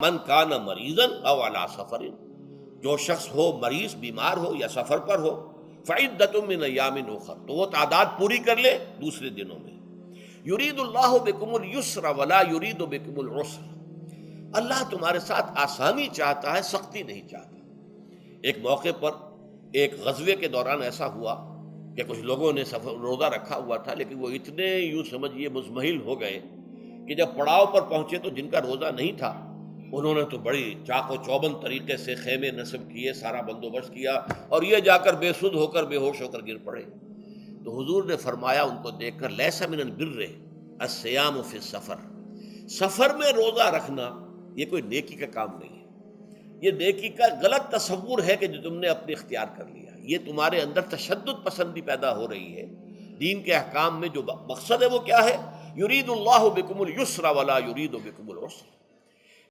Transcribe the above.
मन कान मरीजन अव अला सफरिन, जो शख्स हो मरीज बीमार हो या सफर पर हो, फ़इद्दतुम मिन अय्यामिन उखर, तो वो तादाद पूरी कर ले दूसरे दिनों में। युरीदुल्लाहु बिकुमुल युस्र वला युरीदु बिकुमुल उस्र, अल्लाह तुम्हारे साथ आसानी चाहता है, सख्ती नहीं चाहता। एक मौके पर एक गज़वे के दौरान ऐसा हुआ कि कुछ लोगों ने सफर रोज़ा रखा हुआ था, लेकिन वो इतने यूं समझिए मुज़महिल हो गए कि जब पड़ाव पर पहुंचे तो जिनका रोज़ा नहीं था उन्होंने तो बड़ी चाको चौबंद तरीके से खेमे नस्ब किए, सारा बंदोबस्त किया, और ये जाकर बेसुध होकर बेहोश होकर गिर पड़े। तो हुजूर ने फरमाया उनको देखकर, लैसा मिनल बिर्रे अस्सियाम फी सफर, सफर में रोजा रखना ये कोई नेकी का काम नहीं है। ये नेकी का गलत तस्वुर है कि जो तुमने अपने इख्तियार कर लिया, ये तुम्हारे अंदर तशद्दुद पसंदी पैदा हो रही है। दीन के अहकाम में जो मकसद है वो क्या है? युरीदुल्लाहु बिकुमुल युस्रा वला युरीदु बिकुमुल उस्र,